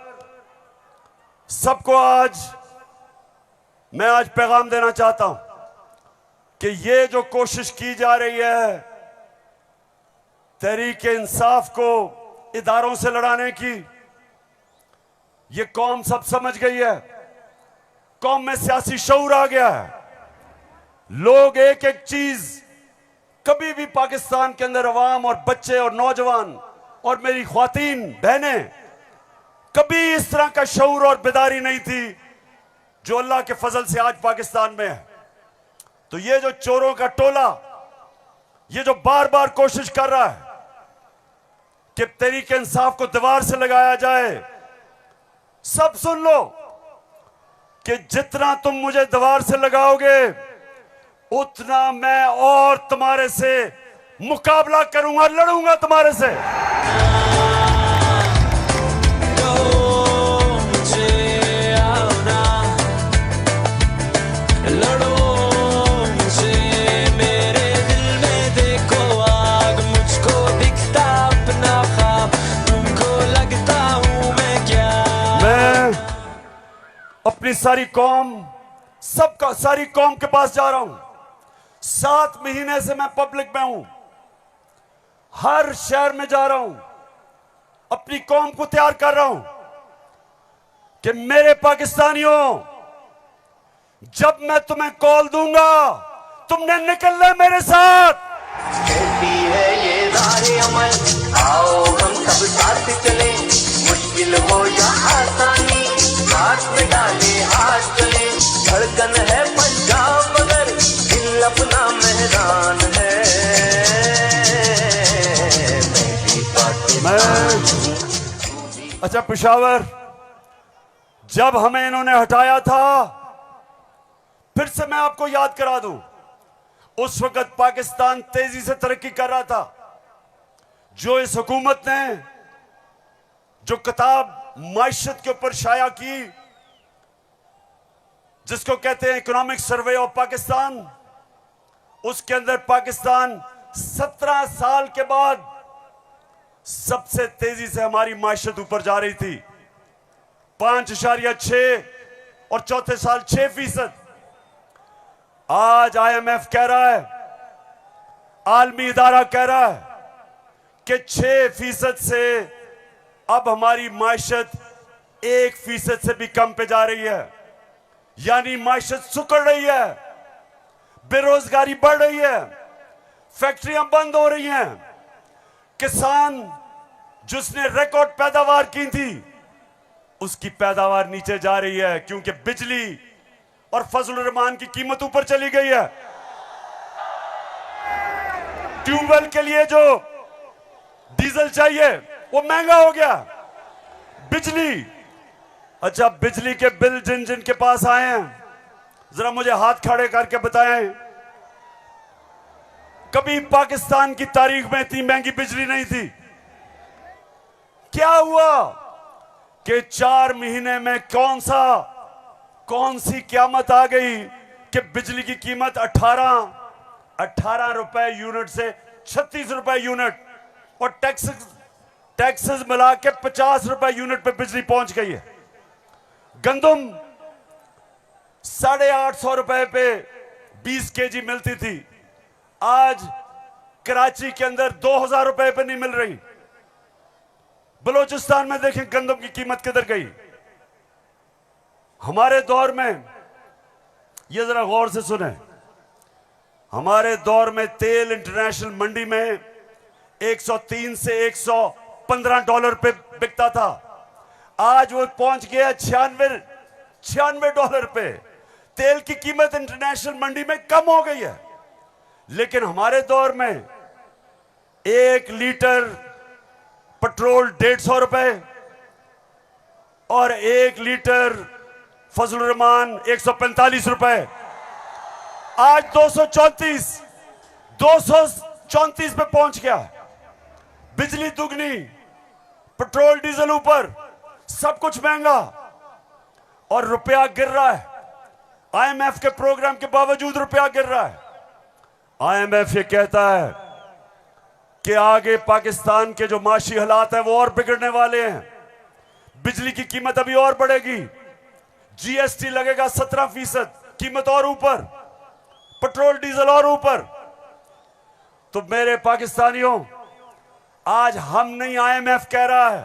सबको मैं आज पैगाम देना चाहता हूं कि ये जो कोशिश की जा रही है तहरीक इंसाफ को इदारों से लड़ाने की, ये कौम सब समझ गई है। कौम में सियासी शऊर आ गया है। लोग एक एक चीज, कभी भी पाकिस्तान के अंदर अवाम और बच्चे और नौजवान और मेरी ख्वातीन बहनें, कभी इस तरह का शऊर और बेदारी नहीं थी जो अल्लाह के फजल से आज पाकिस्तान में है। तो ये जो चोरों का टोला, ये जो बार बार कोशिश कर रहा है कि तहरीक इंसाफ को दीवार से लगाया जाए, सब सुन लो कि जितना तुम मुझे दीवार से लगाओगे उतना मैं और तुम्हारे से मुकाबला करूंगा, लड़ूंगा तुम्हारे से। अपनी सारी कौम, सारी कौम के पास जा रहा हूं। 7 महीने से मैं पब्लिक में हूं, हर शहर में जा रहा हूं, अपनी कौम को तैयार कर रहा हूं कि मेरे पाकिस्तानियों, जब मैं तुम्हें कॉल दूंगा तुमने निकलना है मेरे साथ। कहती है ये राहे अमल, आओ हम सब साथ चले, मुश्किल हो या आसानी हाथ में डाले हाथ चले। धड़कन है पंजाब मगर दिल अपना मेहरान है। अच्छा पेशावर, जब हमें इन्होंने हटाया था, फिर से मैं आपको याद करा दूं, उस वक्त पाकिस्तान तेजी से तरक्की कर रहा था। जो इस हुकूमत ने जो किताब माइशत के ऊपर शाया की, जिसको कहते हैं इकोनॉमिक सर्वे ऑफ पाकिस्तान, उसके अंदर पाकिस्तान 17 साल के बाद सबसे तेजी से हमारी माइशत ऊपर जा रही थी। 5.6 और चौथे साल 6%। आज IMF कह रहा है, आलमी इदारा कह रहा है कि 6% से अब हमारी माइशत 1% से भी कम पे जा रही है। यानी माइशत सुकड़ रही है, बेरोजगारी बढ़ रही है, फैक्ट्रियां बंद हो रही हैं। किसान जिसने रिकॉर्ड पैदावार की थी, उसकी पैदावार नीचे जा रही है, क्योंकि बिजली और फजल रहमान की कीमत ऊपर चली गई है। ट्यूबवेल के लिए जो डीजल चाहिए वो महंगा हो गया। बिजली, अच्छा बिजली के बिल जिन जिन के पास आए हैं, जरा मुझे हाथ खड़े करके बताएं, कभी पाकिस्तान की तारीख में इतनी महंगी बिजली नहीं थी। क्या हुआ कि 4 महीने में कौन सी क़यामत आ गई कि बिजली की कीमत 18 रुपए यूनिट से 36 रुपए यूनिट, और टैक्सेस मिला के 50 रुपए यूनिट पे बिजली पहुंच गई है। गंदम 850 रुपए पे 20 केजी मिलती थी, आज कराची के अंदर 2000 रुपए पे नहीं मिल रही। बलूचिस्तान में देखें गंदम की कीमत किधर गई। हमारे दौर में, ये जरा गौर से सुने, हमारे दौर में तेल इंटरनेशनल मंडी में 103 से 115 डॉलर पे बिकता था। आज वो पहुंच गया 96 डॉलर पे। तेल की कीमत इंटरनेशनल मंडी में कम हो गई है। लेकिन हमारे दौर में 1 लीटर पेट्रोल 150 रुपए और 1 लीटर फजल रहमान 145 रुपए। आज 234 पे पहुंच गया। बिजली दुगनी, पेट्रोल डीजल ऊपर, सब कुछ महंगा और रुपया गिर रहा है। IMF के प्रोग्राम के बावजूद रुपया गिर रहा है। IMF ये कहता है कि आगे पाकिस्तान के जो माशी हालात हैं वो और बिगड़ने वाले हैं। बिजली की कीमत अभी और बढ़ेगी, GST लगेगा 17%, कीमत और ऊपर, पेट्रोल डीजल और ऊपर। तो मेरे पाकिस्तानियों, आज हम नहीं, IMF कह रहा है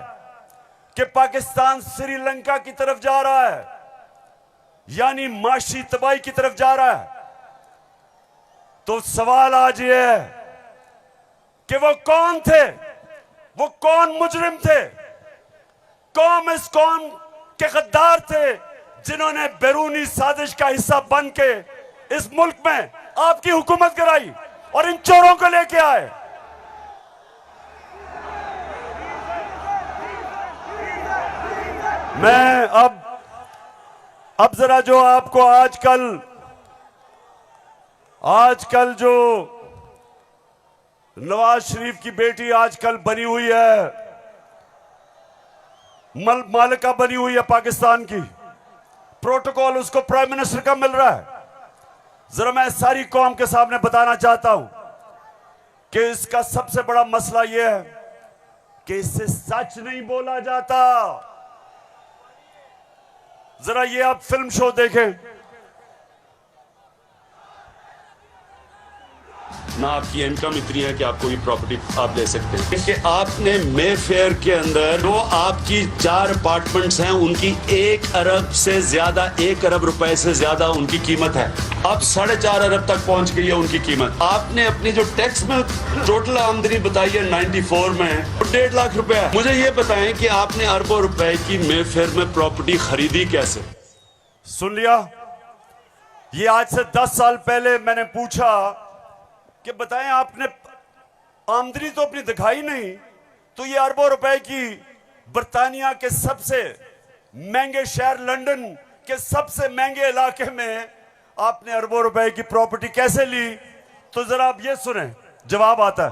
कि पाकिस्तान श्रीलंका की तरफ जा रहा है, यानी माशी तबाही की तरफ जा रहा है। तो सवाल आज ये है कि वो कौन थे, वो कौन मुजरिम थे, कौन इस कौम के गद्दार थे जिन्होंने बैरूनी साजिश का हिस्सा बन के इस मुल्क में आपकी हुकूमत कराई और इन चोरों को लेके आए। मैं अब जरा जो आपको आजकल जो नवाज शरीफ की बेटी आजकल बनी हुई है, मालिका बनी हुई है पाकिस्तान की, प्रोटोकॉल उसको प्राइम मिनिस्टर का मिल रहा है। जरा मैं सारी कौम के सामने बताना चाहता हूं कि इसका सबसे बड़ा मसला यह है कि इससे सच नहीं बोला जाता। जरा ये आप फिल्म शो देखें ना, आपकी इनकम इतनी है कि आपको ये प्रॉपर्टी आप ले सकते हैं कि आपने मेफेयर के अंदर जो आपकी 4 अपार्टमेंट्स हैं उनकी 1 अरब से ज्यादा, 1 अरब रुपए से ज्यादा उनकी कीमत है। अब 4.5 अरब तक पहुंच गई है उनकी कीमत। आपने अपनी जो टैक्स में टोटल आमदनी बताई है 94 में 1.5 लाख रुपए है। मुझे ये बताएं कि आपने अरबों रुपए की मेफेयर में प्रॉपर्टी खरीदी कैसे? सुन लिया, ये आज से 10 साल पहले मैंने पूछा कि बताएं आपने आमदनी तो अपनी दिखाई नहीं, तो ये अरबों रुपए की बर्तानिया के सबसे महंगे शहर लंदन के सबसे महंगे इलाके में आपने अरबों रुपए की प्रॉपर्टी कैसे ली? तो जरा आप ये सुने, जवाब आता है।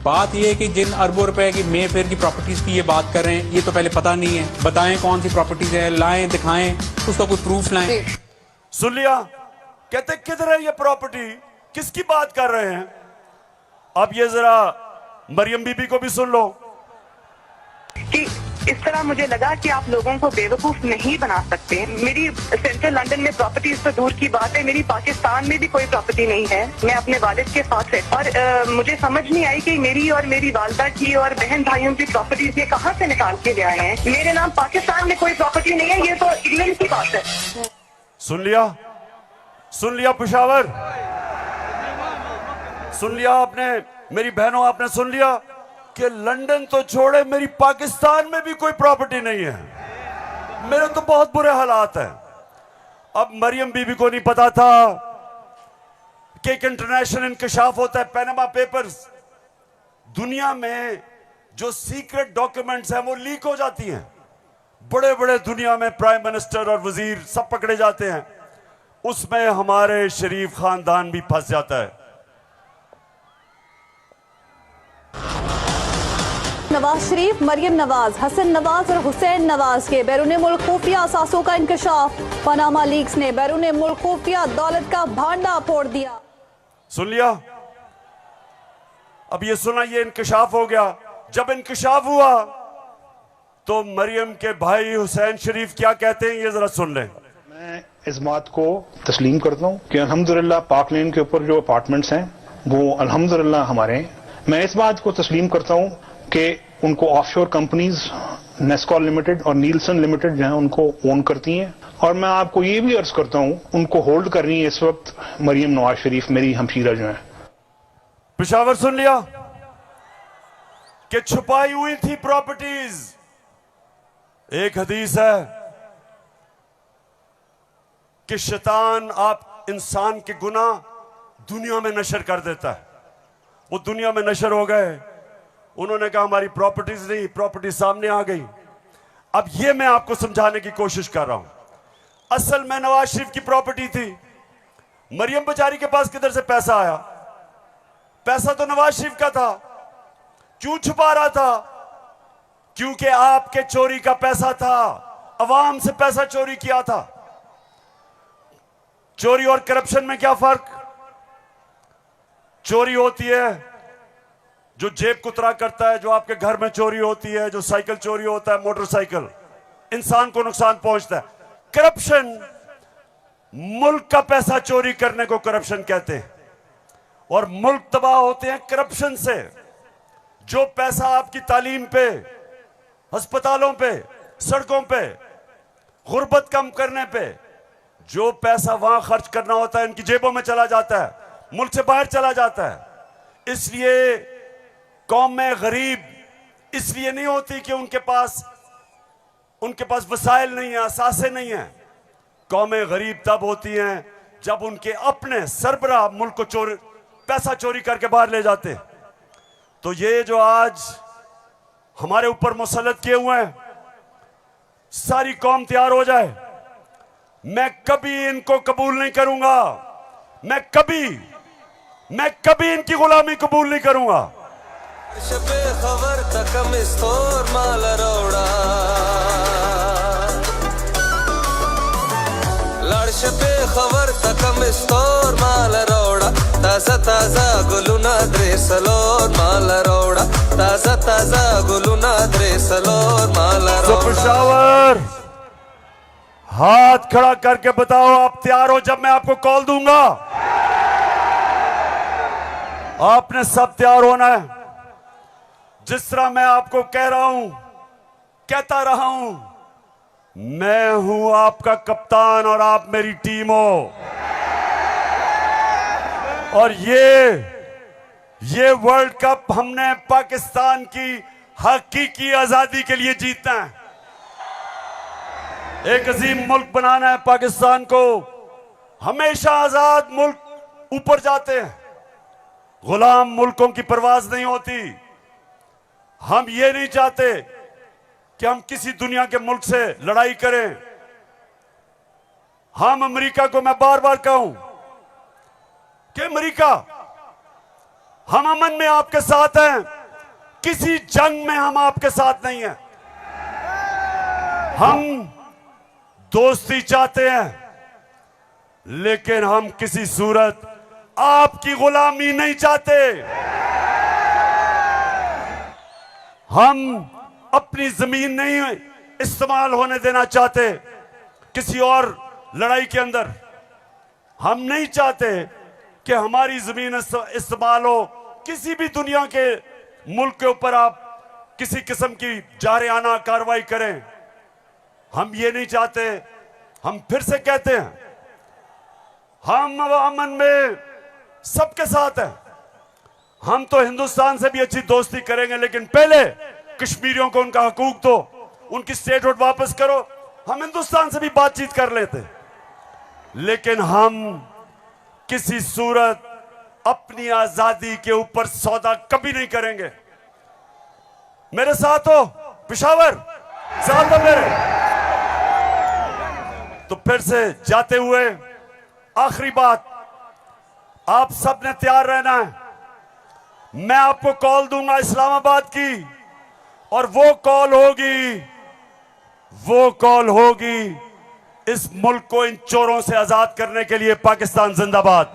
बात यह है कि जिन अरबों रुपए की मेफेयर की प्रॉपर्टीज की ये बात कर रहे हैं, ये तो पहले पता नहीं है। बताएं कौन सी प्रॉपर्टीज है, लाएं, दिखाएं, उसका कोई प्रूफ लाएं। सुन लिया, कहते किधर है ये प्रॉपर्टी, किसकी बात कर रहे हैं? अब ये जरा मरियम बीबी को भी सुन लो कि इस तरह मुझे लगा कि आप लोगों को बेवकूफ नहीं बना सकते। मेरी सेंट्रल लंदन में प्रॉपर्टीज तो दूर की बात है, मेरी पाकिस्तान में भी कोई प्रॉपर्टी नहीं है। मैं अपने वालिद के साथ है और मुझे समझ नहीं आई कि मेरी और मेरी वालदा की और बहन भाइयों की प्रॉपर्टीज ये कहाँ से निकाल के ले आए हैं। मेरे नाम पाकिस्तान में कोई प्रॉपर्टी नहीं है, ये तो इंग्लैंड की बात है। सुन लिया पेशावर, सुन लिया आपने, मेरी बहनों आपने सुन लिया कि लंदन तो छोड़े मेरी पाकिस्तान में भी कोई प्रॉपर्टी नहीं है। मेरे तो बहुत बुरे हालात हैं। अब मरियम बीबी को नहीं पता था कि एक इंटरनेशनल इंकशाफ होता है, पैनामा पेपर्स। दुनिया में जो सीक्रेट डॉक्यूमेंट्स हैं वो लीक हो जाती हैं। बड़े बड़े दुनिया में प्राइम मिनिस्टर और वजीर सब पकड़े जाते हैं, उसमें हमारे शरीफ खानदान भी फंस जाता है। नवाज शरीफ, मरियम नवाज, हसन नवाज और हुसैन नवाज के बैरून मुल्क खुफिया असासों का इंकशाफ। पनामा लीक्स ने बैरून मुल्क खुफिया दौलत का भांडा फोड़ दिया। सुन लिया, अब ये सुना, ये इंकशाफ हो गया। जब इंकशाफ हुआ तो मरियम के भाई हुसैन शरीफ क्या कहते हैं, ये जरा सुन लें। मैं इस बात को तस्लीम करता हूँ कि अल्हम्दुलिल्लाह पाक लेन के ऊपर जो अपार्टमेंट्स हैं वो अल्हम्दुलिल्लाह हमारे हैं। मैं इस बात को तस्लीम करता हूँ कि उनको ऑफशोर कंपनीज नेस्कॉल लिमिटेड और नीलसन लिमिटेड जो है उनको ओन करती हैं। और मैं आपको ये भी अर्ज करता हूँ उनको होल्ड कर रही है इस वक्त मरियम नवाज शरीफ, मेरी हमशीरा जो है। पेशावर सुन लिया कि छुपाई हुई थी प्रॉपर्टीज। एक हदीस है कि शैतान आप इंसान के गुनाह दुनिया में नशर कर देता है। वो दुनिया में नशर हो गए, उन्होंने कहा हमारी प्रॉपर्टीज नहीं, प्रॉपर्टी सामने आ गई। अब ये मैं आपको समझाने की कोशिश कर रहा हूं। असल में नवाज शरीफ की प्रॉपर्टी थी, मरियम बेचारी के पास किधर से पैसा आया? पैसा तो नवाज शरीफ का था। क्यों छुपा रहा था? क्योंकि आपके चोरी का पैसा था, अवाम से पैसा चोरी किया था। चोरी और करप्शन में क्या फर्क? चोरी होती है जो जेब कुतरा करता है, जो आपके घर में चोरी होती है, जो साइकिल चोरी होता है, मोटरसाइकिल, इंसान को नुकसान पहुंचता है। करप्शन, मुल्क का पैसा चोरी करने को करप्शन कहते हैं, और मुल्क तबाह होते हैं करप्शन से। जो पैसा आपकी तालीम पे, अस्पतालों पे, सड़कों पे, गुर्बत कम करने पे, जो पैसा वहां खर्च करना होता है इनकी जेबों में चला जाता है, मुल्क से बाहर चला जाता है। इसलिए कौम में गरीब इसलिए नहीं होती कि उनके पास वसाइल नहीं है, असासे नहीं है। कौमें गरीब तब होती हैं जब उनके अपने सरबराह मुल्क को पैसा चोरी करके बाहर ले जाते। तो ये जो आज हमारे ऊपर मुसल्लत किए हुए हैं, सारी कौम तैयार हो जाए। मैं कभी इनको कबूल नहीं करूंगा, मैं कभी इनकी गुलामी कबूल नहीं करूंगा। खबर तकम इस्तोर माल रोड़ा लड़श पे खबर तकम इस्तोर माल रोड़ा ताजा ताजा गुलुना द्रेसलोर माल रोड़ा ताजा ताजा गुलुना द्रेसलोर माल रोड़ा। पेशावर हाथ खड़ा करके बताओ आप तैयार हो जब मैं आपको कॉल दूंगा? आपने सब तैयार होना है। जिस तरह मैं आपको कह रहा हूं, कहता रहा हूं, मैं हूं आपका कप्तान और आप मेरी टीम हो। और ये वर्ल्ड कप हमने पाकिस्तान की हकीकी आजादी के लिए जीतना है। एक अजीम मुल्क बनाना है पाकिस्तान को। हमेशा आजाद मुल्क ऊपर जाते हैं, गुलाम मुल्कों की परवाज नहीं होती। हम ये नहीं चाहते कि हम किसी दुनिया के मुल्क से लड़ाई करें। हम अमेरिका को मैं बार बार कहूं कि अमेरिका, हम अमन में आपके साथ हैं, किसी जंग में हम आपके साथ नहीं हैं। हम दोस्ती चाहते हैं, लेकिन हम किसी सूरत आपकी गुलामी नहीं चाहते। हम अपनी जमीन नहीं इस्तेमाल होने देना चाहते किसी और लड़ाई के अंदर। हम नहीं चाहते कि हमारी जमीन इस्तेमाल हो किसी भी दुनिया के मुल्क के ऊपर आप किसी किस्म की जारियाना कार्रवाई करें। हम ये नहीं चाहते। हम फिर से कहते हैं, हम अमन में सबके साथ हैं। हम तो हिंदुस्तान से भी अच्छी दोस्ती करेंगे, लेकिन पहले कश्मीरियों को उनका हकूक दो, उनकी स्टेटहुड वापस करो। हम हिंदुस्तान से भी बातचीत कर लेते, लेकिन हम किसी सूरत अपनी आजादी के ऊपर सौदा कभी नहीं करेंगे। मेरे साथ हो पेशावर, साथ हो मेरे। तो फिर से जाते हुए आखिरी बात, आप सब ने तैयार रहना है। मैं आपको कॉल दूंगा इस्लामाबाद की, और वो कॉल होगी इस मुल्क को इन चोरों से आजाद करने के लिए। पाकिस्तान जिंदाबाद।